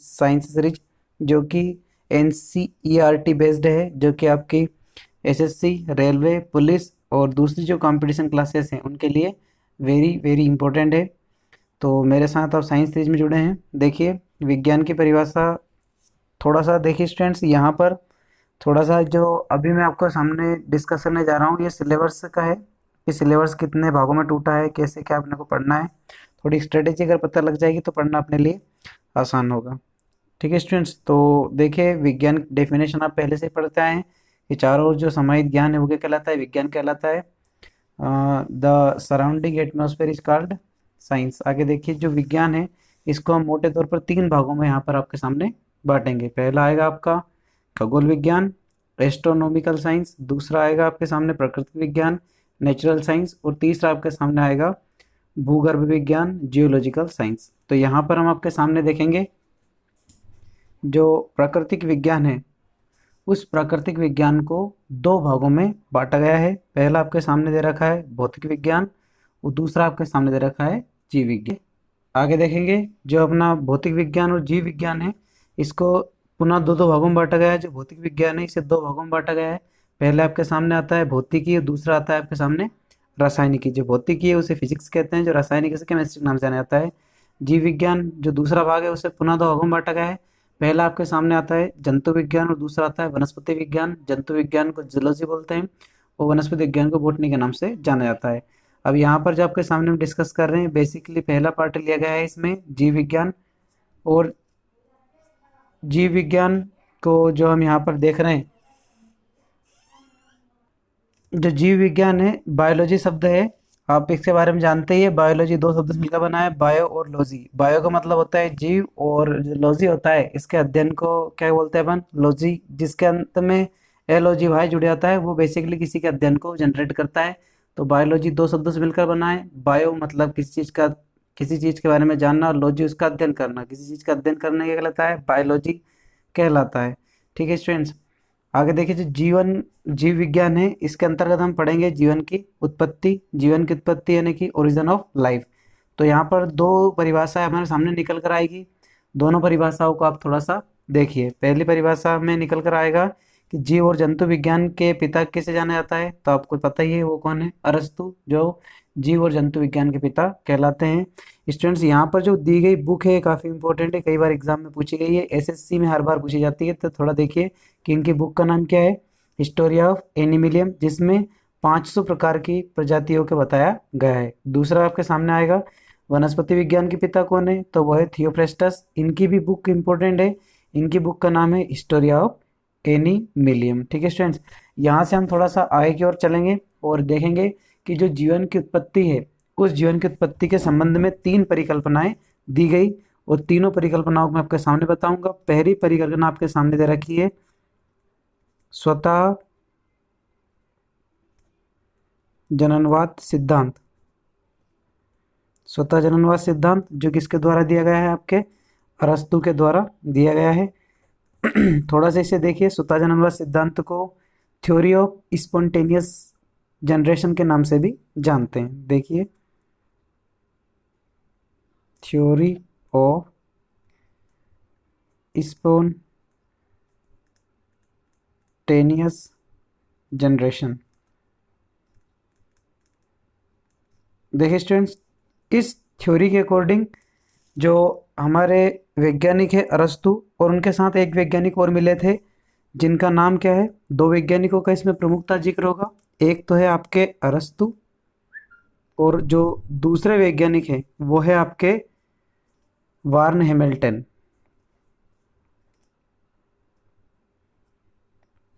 Science series, जो कि NCERT based है, जो कि आपकी SSC, रेलवे, पुलिस और दूसरी जो कंपटीशन क्लासेस हैं उनके लिए वेरी वेरी इंपॉर्टेंट है। तो मेरे साथ आप साइंस सीरीज में जुड़े हैं। देखिए विज्ञान की परिभाषा थोड़ा सा देखिए स्टूडेंट्स, यहाँ पर थोड़ा सा जो अभी मैं आपको सामने डिस्कस करने जा रहा हूँ ये सिलेबस का है कि सिलेबस कितने भागों में टूटा है, कैसे क्या अपने को पढ़ना है। थोड़ी स्ट्रेटेजी अगर पता लग जाएगी तो पढ़ना अपने लिए आसान होगा। ठीक है स्टूडेंट्स, तो देखिए विज्ञान डेफिनेशन आप पहले से ही पढ़ते आए हैं कि चारों ओर जो समाहित ज्ञान है वो क्या कहलाता है, विज्ञान कहलाता है। The surrounding atmosphere is called science. आगे देखिए जो विज्ञान है इसको हम मोटे तौर पर 3 भागों में यहाँ पर आपके सामने बांटेंगे। पहला आएगा आपका खगोल विज्ञान, एस्ट्रोनॉमिकल साइंस। दूसरा आएगा आपके सामने प्रकृति विज्ञान, नेचुरल साइंस। और तीसरा आपके सामने आएगा भूगर्भ विज्ञान, जियोलॉजिकल साइंस। तो यहाँ पर हम आपके सामने देखेंगे जो प्राकृतिक विज्ञान है उस प्राकृतिक विज्ञान को 2 भागों में बांटा गया है। पहला आपके सामने दे रखा है भौतिक विज्ञान और दूसरा आपके सामने दे रखा है जीव विज्ञान। आगे देखेंगे जो अपना भौतिक विज्ञान और जीव विज्ञान है इसको पुनः 2 भागों में बांटा गया है। जो भौतिक विज्ञान है इसे 2 भागों में बांटा गया है। पहले आपके सामने आता है भौतिकी और दूसरा आता है आपके सामने रासायनिकी। जो भौतिकी है उसे फिजिक्स कहते हैं, जो रासायनिक से केमिस्ट्री नाम से जाना जाता है। जीव विज्ञान जो दूसरा भाग है उसे पुनः 2 भागों में बांटा गया है। पहला आपके सामने आता है जंतु विज्ञान और दूसरा आता है वनस्पति विज्ञान। जंतु विज्ञान को जूलॉजी बोलते हैं और वनस्पति विज्ञान को बॉटनी के नाम से जाना जाता है। अब यहाँ पर जो आपके सामने हम डिस्कस कर रहे हैं बेसिकली पहला पार्ट लिया गया है इसमें जीव विज्ञान। और जीव विज्ञान को जो हम यहाँ पर देख रहे हैं, जो जीव विज्ञान है बायोलॉजी शब्द है, आप इसके बारे में जानते ही है। बायोलॉजी 2 शब्द से मिलकर बना है, बायो और लॉजी। बायो का मतलब होता है जीव और जो लॉजी होता है इसके अध्ययन को क्या बोलते हैं अपन, लॉजी। जिसके अंत में LOG भाई जुड़ जाता है वो बेसिकली किसी के अध्ययन को जनरेट करता है। तो बायोलॉजी 2 शब्दों से मिलकर बना है। बायो मतलब किसी चीज़ के बारे में जानना और लॉजी उसका अध्ययन करना। किसी चीज़ का अध्ययन करने क्या कहलाता है, बायोलॉजी कहलाता है। ठीक है स्टूडेंट्स, आगे देखिए जो जीव विज्ञान है इसके अंतर्गत हम पढ़ेंगे जीवन की उत्पत्ति यानी कि ओरिजिन ऑफ लाइफ। तो यहाँ पर 2 परिभाषाएं हमारे सामने निकल कर आएगी। दोनों परिभाषाओं को आप थोड़ा सा देखिए। पहली परिभाषा में निकल कर आएगा कि जीव और जंतु विज्ञान के पिता किसे जाना जाता है, तो आपको पता ही है वो कौन है, अरस्तु, जो जीव और जंतु विज्ञान के पिता कहलाते हैं। स्टूडेंट्स यहाँ पर जो दी गई बुक है काफ़ी इंपॉर्टेंट है, कई बार एग्जाम में पूछी गई है, SSC में हर बार पूछी जाती है। तो थोड़ा देखिए कि इनकी बुक का नाम क्या है, हिस्टोरी ऑफ एनिमिलियम, जिसमें 500 प्रकार की प्रजातियों के बताया गया है। दूसरा आपके सामने आएगा वनस्पति विज्ञान के पिता कौन है, तो वह है थियोफ्रेस्टस। इनकी भी बुक इंपॉर्टेंट है, इनकी बुक का नाम है हिस्टोरी ऑफ एनिमिलियम। ठीक है स्टूडेंट्स, यहाँ से हम थोड़ा सा आगे की ओर चलेंगे और देखेंगे कि जो जीवन की उत्पत्ति है उस जीवन की उत्पत्ति के संबंध में 3 परिकल्पनाएं दी गई और तीनों परिकल्पनाओं को मैं आपके सामने बताऊंगा। पहली परिकल्पना आपके सामने दे रखी है स्वतः जननवाद सिद्धांत। स्वतः जननवाद सिद्धांत जो किसके द्वारा दिया गया है, आपके अरस्तु के द्वारा दिया गया है। थोड़ा सा इसे देखिए, स्वतः जननवाद सिद्धांत को थ्योरी ऑफ स्पॉन्टेनियस जनरेशन के नाम से भी जानते हैं। देखिए थ्योरी ऑफ स्पॉन्टेनियस जनरेशन। देखिए स्टूडेंट्स, इस थ्योरी के अकॉर्डिंग जो हमारे वैज्ञानिक है अरस्तु और उनके साथ एक वैज्ञानिक और मिले थे जिनका नाम क्या है, 2 वैज्ञानिकों का इसमें प्रमुखता जिक्र होगा। एक तो है आपके अरस्तु और जो दूसरे वैज्ञानिक हैं वो है आपके वार्न हैमिल्टन।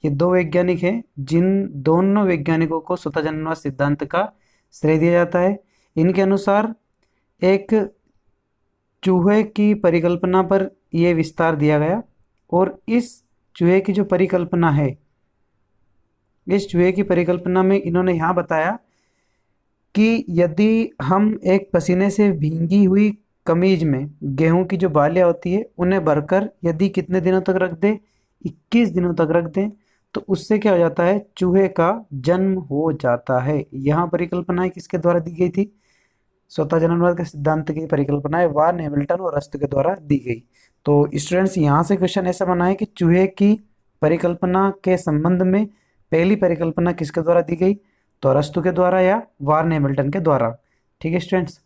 ये 2 वैज्ञानिक हैं जिन दोनों वैज्ञानिकों को स्वतः जननवाद सिद्धांत का श्रेय दिया जाता है। इनके अनुसार एक चूहे की परिकल्पना पर यह विस्तार दिया गया और इस चूहे की जो परिकल्पना है, इस चूहे की परिकल्पना में इन्होंने यहाँ बताया कि यदि हम एक पसीने से भींगी हुई कमीज में गेहूं की जो बालियाँ होती है उन्हें भरकर यदि कितने दिनों तक रख दें, 21 दिनों तक रख दें, तो उससे क्या हो जाता है, चूहे का जन्म हो जाता है। यहाँ परिकल्पनाएं किसके द्वारा दी गई थी, स्वतः जननवाद के सिद्धांत की परिकल्पनाएं वार्न हैमिल्टन और अरस्तु के द्वारा दी गई। तो स्टूडेंट्स यहाँ से क्वेश्चन ऐसा बना है कि चूहे की परिकल्पना के संबंध में पहली परिकल्पना किसके द्वारा दी गई, तो अरस्तु के द्वारा या वार्न हैमिल्टन के द्वारा। ठीक है स्टूडेंट्स।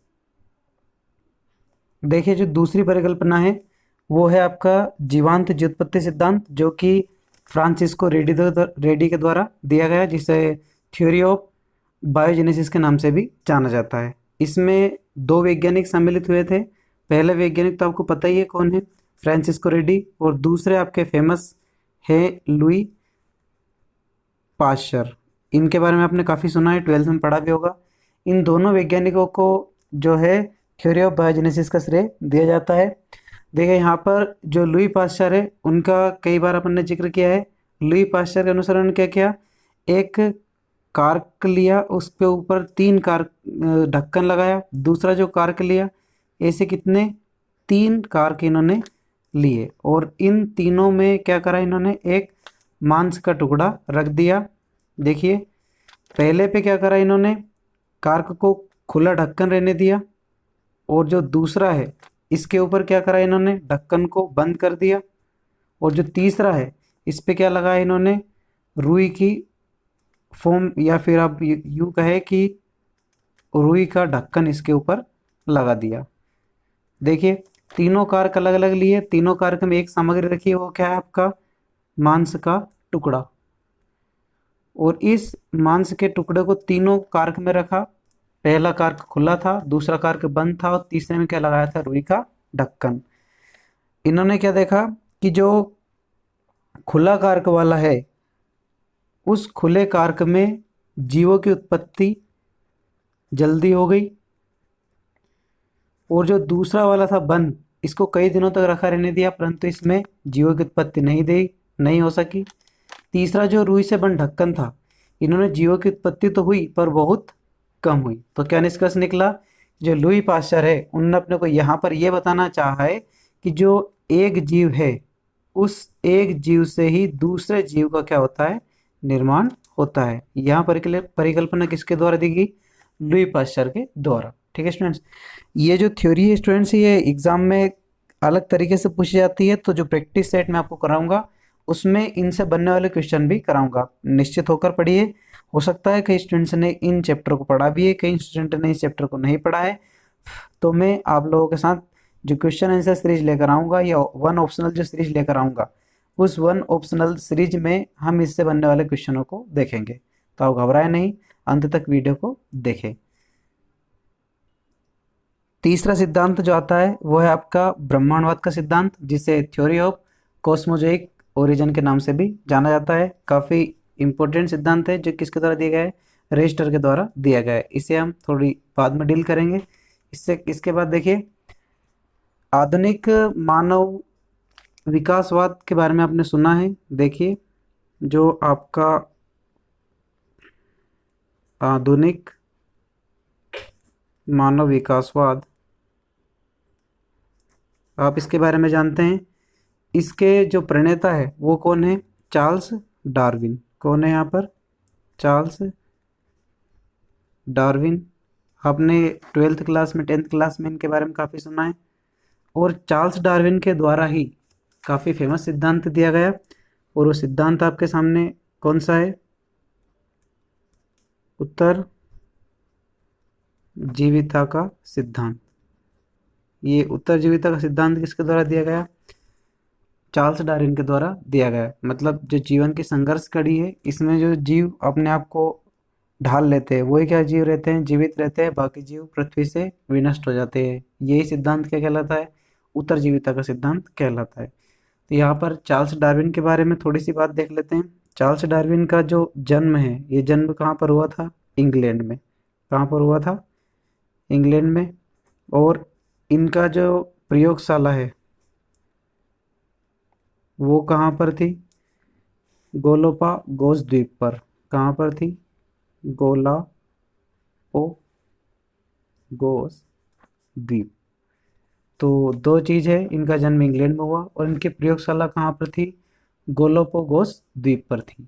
देखिए जो दूसरी परिकल्पना है वो है आपका जीवांत व्युत्पत्ति सिद्धांत, जो कि फ्रांसिस्को रेडी के द्वारा दिया गया, जिसे थ्योरी ऑफ बायोजेनेसिस के नाम से भी जाना जाता है। इसमें दो वैज्ञानिक सम्मिलित हुए थे। पहले वैज्ञानिक तो आपको पता ही है कौन है, फ्रांसिस्को रेडी, और दूसरे आपके फेमस है लुई पाश्चर। इनके बारे में आपने काफ़ी सुना है, 12th में पढ़ा भी होगा। इन दोनों वैज्ञानिकों को जो है थ्योरी ऑफ बायोजेनेसिस का श्रेय दिया जाता है। देखिए यहाँ पर जो लुई पाश्चर है उनका कई बार अपन ने जिक्र किया है। लुई पाश्चर के अनुसार उन्होंने क्या किया, एक कार्क लिया, उसके ऊपर 3 कार्क ढक्कन लगाया, दूसरा जो कार्क लिया, ऐसे कितने 3 कार्क इन्होंने लिए, और इन तीनों में क्या करा इन्होंने, एक मांस का टुकड़ा रख दिया। देखिए पहले पे क्या करा इन्होंने, कार्क को खुला ढक्कन रहने दिया, और जो दूसरा है इसके यूपर क्या करा इन्होंने, ढक्कन को बंद कर दिया, और जो तीसरा है इस पे क्या लगाया इन्होंने, रुई की फोम, या फिर आप यूँ कहे कि रुई का ढक्कन इसके ऊपर लगा दिया। देखिए तीनों कारक अलग अलग लिए, तीनों कारक में एक सामग्री रखी है, वो क्या है आपका मांस का टुकड़ा, और इस मांस के टुकड़े को तीनों कारक में रखा। पहला कारक खुला था, दूसरा कारक बंद था, और तीसरे में क्या लगाया था, रुई का ढक्कन। इन्होंने क्या देखा कि जो खुला कारक वाला है उस खुले कारक में जीवों की उत्पत्ति जल्दी हो गई, और जो दूसरा वाला था बंद, इसको कई दिनों तक रखा रहने दिया, परंतु इसमें जीवों की उत्पत्ति नहीं हो सकी। तीसरा जो रुई से बंद ढक्कन था, इन्होंने जीवों की उत्पत्ति तो हुई पर बहुत कम हुई। तो क्या निष्कर्ष निकला, जो लुई पाश्चर है उन्होंने अपने को यहाँ पर यह बताना चाहा है कि जो एक जीव है उस एक जीव से ही दूसरे जीव का क्या होता है, निर्माण होता है। यहाँ परिकल्पना किसके द्वारा दी गई, लुई पाश्चर के द्वारा। ठीक है स्टूडेंट्स, ये जो थ्योरी है स्टूडेंट्स ये एग्जाम में अलग तरीके से पूछी जाती है, तो जो प्रैक्टिस सेट मैं आपको कराऊंगा उसमें इनसे बनने वाले क्वेश्चन भी कराऊंगा। निश्चित होकर पढ़िए। हो सकता है कई स्टूडेंट्स ने इन चैप्टर को पढ़ा भी है, कई स्टूडेंट ने इस चैप्टर को नहीं पढ़ा है, तो मैं आप लोगों के साथ जो क्वेश्चन आंसर सीरीज लेकर आऊँगा या वन ऑप्शनल जो सीरीज लेकर आऊँगा, उस वन ऑप्शनल सीरीज में हम इससे बनने वाले क्वेश्चनों को देखेंगे। तो आप घबराए नहीं, अंत तक वीडियो को देखें। तीसरा सिद्धांत जो आता है वो है आपका ब्रह्मांडवाद का सिद्धांत, जिसे थ्योरी ऑफ कॉस्मोजोइक ओरिजिन के नाम से भी जाना जाता है। काफ़ी इंपॉर्टेंट सिद्धांत है जो किसके द्वारा दिया गया है, रेस्टर के द्वारा दिया गया है। इसे हम थोड़ी बाद में डील करेंगे। इसके बाद देखिए आधुनिक मानव विकासवाद के बारे में आपने सुना है। देखिए जो आपका आधुनिक मानव विकासवाद, आप इसके बारे में जानते हैं। इसके जो प्रणेता है वो कौन है, चार्ल्स डार्विन। कौन है यहाँ पर, चार्ल्स डार्विन। आपने 12th क्लास में 10th क्लास में इनके बारे में काफ़ी सुना है, और चार्ल्स डार्विन के द्वारा ही काफ़ी फेमस सिद्धांत दिया गया, और वो सिद्धांत आपके सामने कौन सा है, उत्तर जीविता का सिद्धांत। ये उत्तर जीविता का सिद्धांत किसके द्वारा दिया गया, चार्ल्स डार्विन के द्वारा दिया गया। मतलब जो जीवन की संघर्ष कड़ी है, इसमें जो जीव अपने आप को ढाल लेते हैं वही क्या जीव रहते हैं, जीवित रहते हैं, बाकी जीव पृथ्वी से विनष्ट हो जाते हैं। यही सिद्धांत क्या कहलाता है, उत्तर जीविता का सिद्धांत कहलाता है। तो यहाँ पर चार्ल्स डार्विन के बारे में थोड़ी सी बात देख लेते हैं। चार्ल्स डार्विन का जो जन्म है, ये जन्म कहाँ पर हुआ था, इंग्लैंड में। कहाँ पर हुआ था, इंग्लैंड में। और इनका जो प्रयोगशाला है वो कहाँ पर थी, गोलोपागोस द्वीप पर। कहाँ पर थी, गोलापागोस द्वीप। तो दो चीज़ है, इनका जन्म इंग्लैंड में हुआ और इनकी प्रयोगशाला कहाँ पर थी, गोलोपागोस द्वीप पर थी।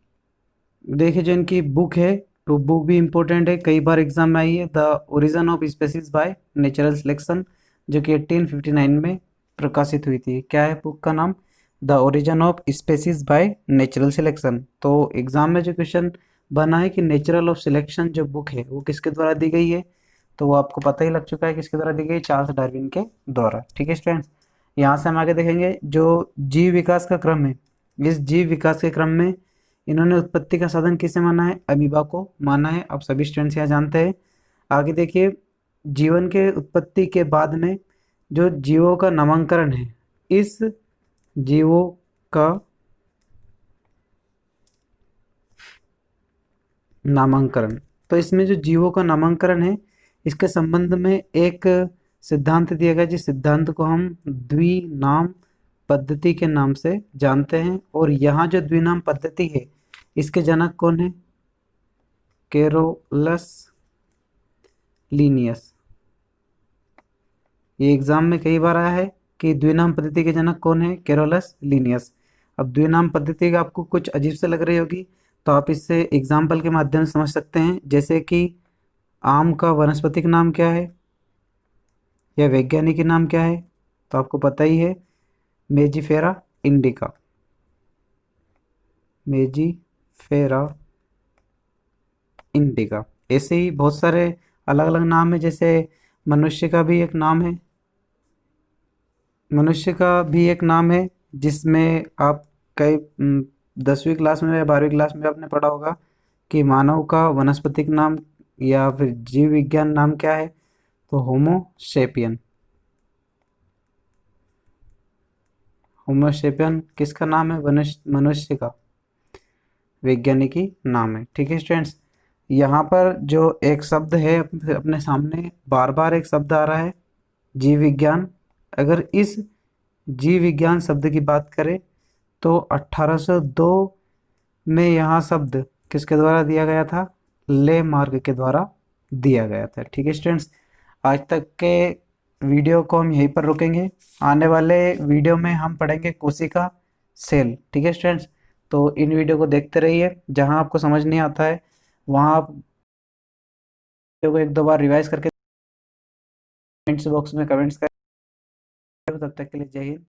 देखिए जो इनकी बुक है तो बुक भी इम्पोर्टेंट है, कई बार एग्जाम में आई है, the origin of species by natural selection, जो कि 1859 में प्रकाशित हुई थी। क्या है बुक का नाम? The origin of species by natural selection. तो एग्जाम में जो क्वेश्चन बना है कि नेचुरल ऑफ सिलेक्शन जो बुक है वो किसके द्वारा दी गई है, तो वो आपको पता ही लग चुका है किसके द्वारा दी गई, चार्ल्स डार्विन के द्वारा। ठीक है स्टूडेंट्स, यहाँ से हम आगे देखेंगे जो जीव विकास का क्रम है। इस जीव विकास के क्रम में इन्होंने उत्पत्ति का साधन किसे माना है? अमीबा को माना है। आप सभी स्टूडेंट्स यहाँ जानते हैं। आगे देखिए, जीवन के उत्पत्ति के बाद में जो जीवों का नामकरण है, इस जीवों का नामकरण, तो इसमें जो जीवों का नामकरण है इसके संबंध में एक सिद्धांत दिया गया, जिस सिद्धांत को हम द्विनाम पद्धति के नाम से जानते हैं। और यहाँ जो द्विनाम पद्धति है इसके जनक कौन है? Carolus Linnaeus. ये एग्जाम में कई बार आया है कि द्विनाम पद्धति के जनक कौन है? Carolus Linnaeus. अब द्विनाम पद्धति का आपको कुछ अजीब से लग रही होगी, तो आप इससे एग्जाम्पल के माध्यम से समझ सकते हैं। जैसे कि आम का वानस्पतिक नाम क्या है या वैज्ञानिक नाम क्या है? तो आपको पता ही है, मेजिफेरा इंडिका। मेजिफेरा इंडिका। ऐसे ही बहुत सारे अलग अलग नाम है। जैसे मनुष्य का भी एक नाम है, मनुष्य का भी एक नाम है जिसमें आप कई 10वीं क्लास में या 12वीं क्लास में आपने पढ़ा होगा कि मानव का वनस्पतिक नाम या फिर जीव विज्ञान नाम क्या है? तो होमोसेपियन। होमोसेपियन किसका नाम है? मनुष्य का वैज्ञानिकी नाम है। ठीक है स्टूडेंट्स, यहाँ पर जो एक शब्द है अपने सामने बार बार एक शब्द आ रहा है, जीव विज्ञान। अगर इस जीव विज्ञान शब्द की बात करें तो 1802 में यहाँ शब्द किसके द्वारा दिया गया था? ले मार्क के द्वारा दिया गया था। ठीक है स्टूडेंट्स, आज तक के वीडियो को हम यहीं पर रोकेंगे। आने वाले वीडियो में हम पढ़ेंगे कोशिका सेल। ठीक है स्टूडेंट्स, तो इन वीडियो को देखते रहिए। जहां आपको समझ नहीं आता है वहां आप वीडियो को एक दो बार रिवाइज करके कमेंट्स बॉक्स में कमेंट्स करें। तब तक के लिए जय हिंद।